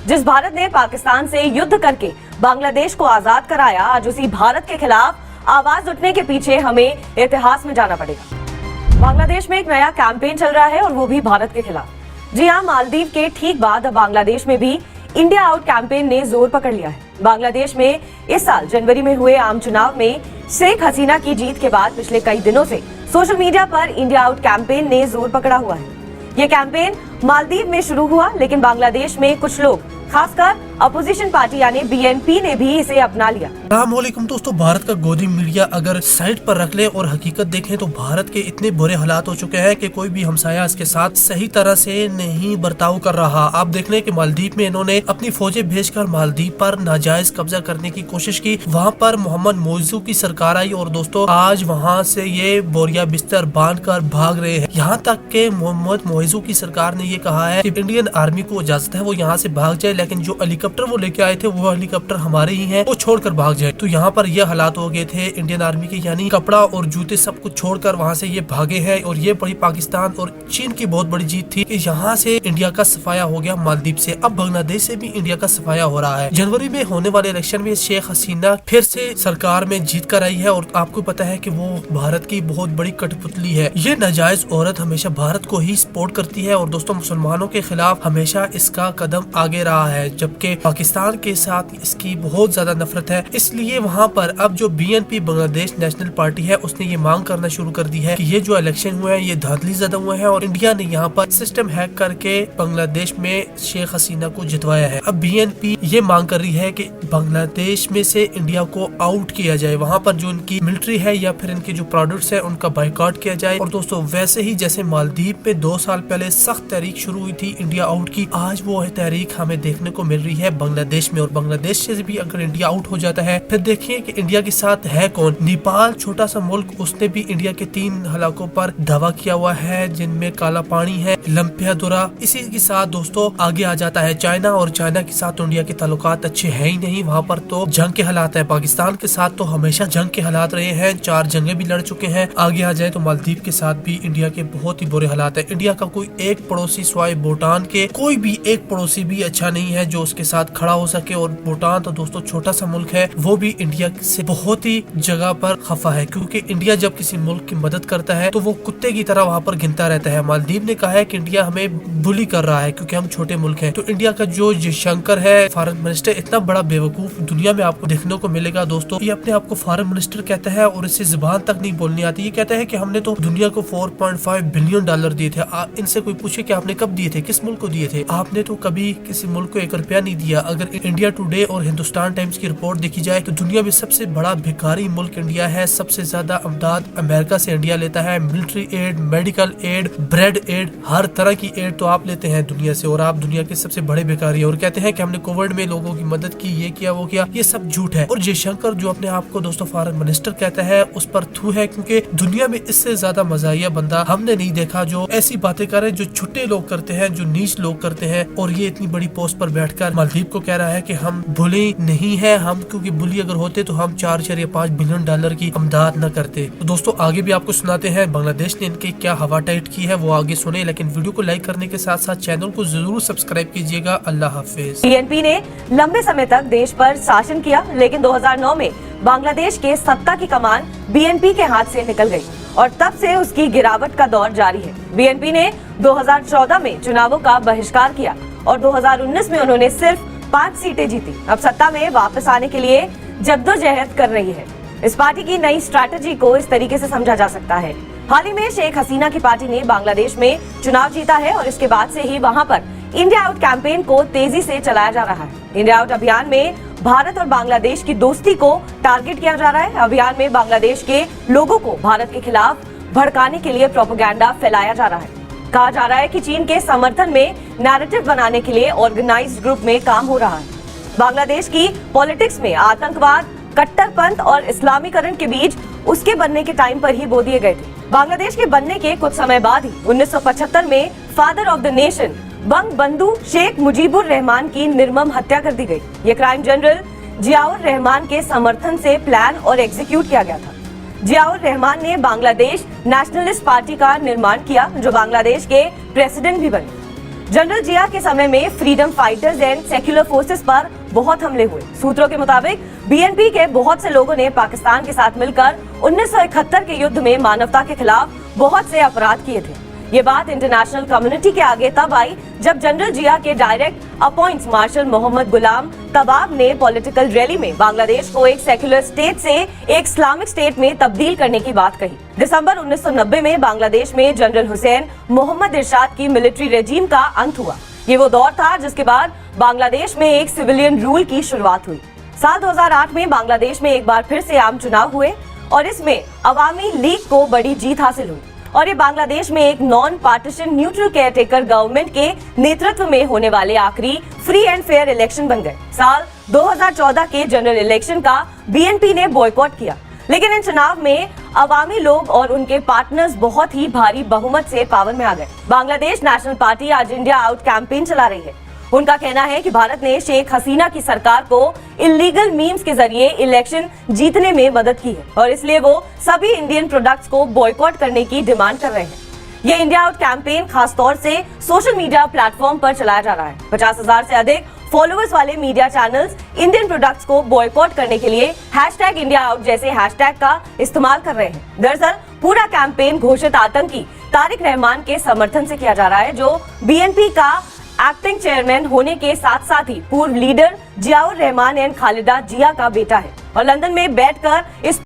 जिस भारत ने पाकिस्तान से युद्ध करके बांग्लादेश को आजाद कराया, आज उसी भारत के खिलाफ आवाज उठने के पीछे हमें इतिहास में जाना पड़ेगा। बांग्लादेश में एक नया कैंपेन चल रहा है और वो भी भारत के खिलाफ। जी हाँ, मालदीव के ठीक बाद अब बांग्लादेश में भी इंडिया आउट कैंपेन ने जोर पकड़ लिया है। बांग्लादेश में इस साल जनवरी में हुए आम चुनाव में शेख हसीना की जीत के बाद पिछले कई दिनों से सोशल मीडिया पर इंडिया आउट कैंपेन ने जोर पकड़ा हुआ है। ये कैंपेन मालदीव में शुरू हुआ, लेकिन बांग्लादेश में कुछ लोग, खासकर अपोजिशन पार्टी यानी बीएनपी ने भी इसे अपना लिया। अस्सलामुअलैकुम दोस्तों, भारत का गोदी मीडिया अगर साइड पर रख ले और हकीकत देखें तो भारत के इतने बुरे हालात हो चुके हैं कि कोई भी हमसाया इसके साथ सही तरह से नहीं बर्ताव कर रहा। आप देख लें कि मालदीव में इन्होंने अपनी फौजें भेजकर मालदीव पर नाजायज कब्जा करने की कोशिश की। वहाँ पर मोहम्मद मोइजू की सरकार आई और दोस्तों आज वहाँ से ये बोरिया बिस्तर बांध कर भाग रहे हैं। यहाँ तक के मोहम्मद मोइजू की सरकार ने ये कहा है कि इंडियन आर्मी को इजाजत है वो यहाँ से भाग जाए, लेकिन जो हेलीकॉप्टर वो लेके आए थे वो हेलीकॉप्टर हमारे ही हैं, वो छोड़कर भाग जाए। तो यहाँ पर ये हालात हो गए थे इंडियन आर्मी के, यानी कपड़ा और जूते सब कुछ छोड़कर वहाँ से ये भागे हैं। और ये बड़ी पाकिस्तान और चीन की बहुत बड़ी जीत थी कि यहाँ से इंडिया का सफाया हो गया मालदीव से। अब बांग्लादेश से भी इंडिया का सफाया हो रहा है। जनवरी में होने वाले इलेक्शन में शेख हसीना फिर से सरकार में जीत कर आई है और आपको पता है कि वो भारत की बहुत बड़ी कठपुतली है। ये नाजायज औरत हमेशा भारत को ही सपोर्ट करती है और दोस्तों मुसलमानों के खिलाफ हमेशा इसका कदम आगे रहा है, जबकि पाकिस्तान के साथ इसकी बहुत ज्यादा नफरत है। इसलिए वहाँ पर अब जो बीएनपी बांग्लादेश नेशनल पार्टी है उसने ये मांग करना शुरू कर दी है कि ये जो इलेक्शन हुए हैं ये धांधली ज़्यादा हुए हैं और इंडिया ने यहाँ पर सिस्टम हैक करके बांग्लादेश में शेख हसीना को जितवाया है। अब बीएनपी ये मांग कर रही है कि बांग्लादेश में से इंडिया को आउट किया जाए, वहाँ पर जो इनकी मिलिट्री है या फिर इनके जो प्रोडक्ट्स है उनका बाइकआउट किया जाए। और दोस्तों वैसे ही जैसे मालदीव में 2 साल पहले सख्त तहरीक शुरू हुई थी इंडिया आउट की, आज वो तहरीक हमें देखने को मिल रही है बांग्लादेश में। और बांग्लादेश से भी अगर इंडिया आउट हो जाता है फिर देखिए कि इंडिया के साथ है कौन। नेपाल छोटा सा मुल्क, उसने भी इंडिया के 3 इलाकों पर दावा किया हुआ है जिनमें काला पानी है, लंपियादुरा। इसी के साथ दोस्तों आगे आ जाता है चाइना, और चाइना के साथ तो इंडिया के ताल्लुकात अच्छे हैं ही नहीं। वहाँ पर तो जंग के हालात है। पाकिस्तान के साथ तो हमेशा जंग के हालात रहे हैं, 4 जंगें भी लड़ चुके हैं। आगे आ जाए तो मालदीव के साथ भी इंडिया के बहुत ही बुरे हालात है। इंडिया का कोई एक पड़ोसी सिवाय भूटान के कोई भी एक पड़ोसी भी अच्छा नहीं है जो उसके साथ खड़ा हो सके। और भूटान तो दोस्तों छोटा सा मुल्क है, वो भी इंडिया से बहुत ही जगह पर खफा है, क्योंकि इंडिया जब किसी मुल्क की मदद करता है तो वो कुत्ते की तरह वहाँ पर गिनता रहता है। मालदीव ने कहा है कि इंडिया हमें बुली कर रहा है क्योंकि हम छोटे मुल्क हैं। तो इंडिया का जो जयशंकर है फॉरेन मिनिस्टर, इतना बड़ा बेवकूफ दुनिया में आपको देखने को मिलेगा दोस्तों। ये अपने आप को फॉरेन मिनिस्टर कहता है और इसे जुबान तक नहीं बोलनी आती। ये कहता है कि हमने तो दुनिया को $4.5 बिलियन दिए थे। इनसे कोई पूछे कि आपने कब दिए थे, किस मुल्क को दिए थे? आपने तो कभी किसी मुल्क को 1 रुपया नहीं दिया। अगर इंडिया टुडे और हिंदुस्तान टाइम्स की रिपोर्ट देखी जाए तो दुनिया में सबसे बड़ा भिखारी मुल्क इंडिया है। सबसे ज्यादा अमदाद अमेरिका से इंडिया लेता है। Military aid, medical aid, bread aid, हर तरह की एड तो आप लेते हैं दुनिया से, और आप दुनिया के सबसे बड़े भिखारी हैं। और कहते हैं कि हमने कोविड में लोगों की मदद की, ये किया वो किया। ये सब झूठ है। और जयशंकर जो अपने आप को दोस्तों फॉरेन मिनिस्टर कहता है उस पर थू है, क्योंकि दुनिया में इससे ज्यादा मजाहिया बंदा हमने नहीं देखा जो ऐसी बातें करे जो छोटे लोग करते हैं, जो नीच लोग करते हैं। और ये इतनी बड़ी पोस्ट पर बैठकर मालदीव को कह रहा है कि हम बुली नहीं है, हम क्योंकि बुली अगर होते तो हम 4 या $5 बिलियन की अमदाद न करते। तो दोस्तों आगे भी आपको सुनाते हैं बांग्लादेश ने इनके क्या हवा टाइट की है, वो आगे सुने। लेकिन वीडियो को लाइक करने के साथ साथ चैनल को जरूर सब्सक्राइब कीजिएगा। अल्लाह हाफिज। बीएनपी ने लंबे समय तक देश पर शासन किया, लेकिन 2009 में बांग्लादेश के सत्ता की कमान बीएनपी के हाथ से निकल गई और तब से उसकी गिरावट का दौर जारी है। बीएनपी ने 2014 में चुनावों का बहिष्कार किया और 2019 में उन्होंने सिर्फ 5 सीटें जीती। अब सत्ता में वापस आने के लिए जद्दोजहद कर रही है। इस पार्टी की नई स्ट्रैटेजी को इस तरीके से समझा जा सकता है। हाल ही में शेख हसीना की पार्टी ने बांग्लादेश में चुनाव जीता है और इसके बाद से ही वहां पर इंडिया आउट कैंपेन को तेजी से चलाया जा रहा है। इंडिया आउट अभियान में भारत और बांग्लादेश की दोस्ती को टारगेट किया जा रहा है। अभियान में बांग्लादेश के लोगों को भारत के खिलाफ भड़काने के लिए प्रोपेगेंडा फैलाया जा रहा है। कहा जा रहा है कि चीन के समर्थन में नैरेटिव बनाने के लिए ऑर्गेनाइज्ड ग्रुप में काम हो रहा है। बांग्लादेश की पॉलिटिक्स में आतंकवाद, कट्टरपंथ और इस्लामीकरण के बीज उसके बनने के टाइम पर ही बो दिए गए थे। बांग्लादेश के बनने के कुछ समय बाद ही 1975 में फादर ऑफ द नेशन बंग बंधु शेख मुजीबुर रहमान की निर्मम हत्या कर दी गई। ये क्राइम जनरल जियाउर रहमान के समर्थन से प्लान और एग्जीक्यूट किया गया था। जियाउर रहमान ने बांग्लादेश नेशनलिस्ट पार्टी का निर्माण किया, जो बांग्लादेश के प्रेसिडेंट भी बने। जनरल जिया के समय में freedom fighters and secular forces पर बहुत हमले हुए। सूत्रों के मुताबिक बीएनपी के बहुत से लोगों ने पाकिस्तान के साथ मिलकर 1971 के युद्ध में मानवता के खिलाफ बहुत से अपराध किए थे। ये बात इंटरनेशनल कम्युनिटी के आगे तब आई जब जनरल जिया के डायरेक्ट अपॉइंट्स मार्शल मोहम्मद गुलाम तबाब ने पॉलिटिकल रैली में बांग्लादेश को एक सेक्युलर स्टेट से एक इस्लामिक स्टेट में तब्दील करने की बात कही। दिसंबर 1990 में बांग्लादेश में जनरल हुसैन मोहम्मद इरशाद की मिलिट्री रेजिम का अंत हुआ। ये वो दौर था जिसके बाद बांग्लादेश में एक सिविलियन रूल की शुरुआत हुई। साल 2008 में बांग्लादेश में एक बार फिर से आम चुनाव हुए और इसमें अवामी लीग को बड़ी जीत हासिल हुई और ये बांग्लादेश में एक non partition neutral caretaker government के नेतृत्व में होने वाले आखिरी फ्री एंड फेयर इलेक्शन बन गए। साल 2014 के जनरल इलेक्शन का बीएनपी ने बॉयकॉट किया, लेकिन इन चुनाव में अवामी लोग और उनके पार्टनर्स बहुत ही भारी बहुमत से पावर में आ गए। बांग्लादेश नेशनल पार्टी आज इंडिया आउट कैंपेन चला रही है। उनका कहना है कि भारत ने शेख हसीना की सरकार को इलीगल मीम्स के जरिए इलेक्शन जीतने में मदद की है और इसलिए वो सभी इंडियन प्रोडक्ट्स को बॉयकॉट करने की डिमांड कर रहे हैं। ये इंडिया आउट कैंपेन खासतौर से सोशल मीडिया प्लेटफॉर्म पर चलाया जा रहा है। 50,000 से अधिक फॉलोअर्स वाले मीडिया चैनल्स इंडियन प्रोडक्ट्स को बॉयकॉट करने के लिए #IndiaOut जैसे हैशटैग का इस्तेमाल कर रहे हैं। दरअसल पूरा कैंपेन घोषित आतंकी तारिक रहमान के समर्थन से किया जा रहा है, जो बीएनपी का एक्टिंग चेयरमैन होने के साथ साथ ही पूर्व लीडर जियाउर रहमान एंड खालिदा जिया का बेटा है और लंदन में बैठकर इस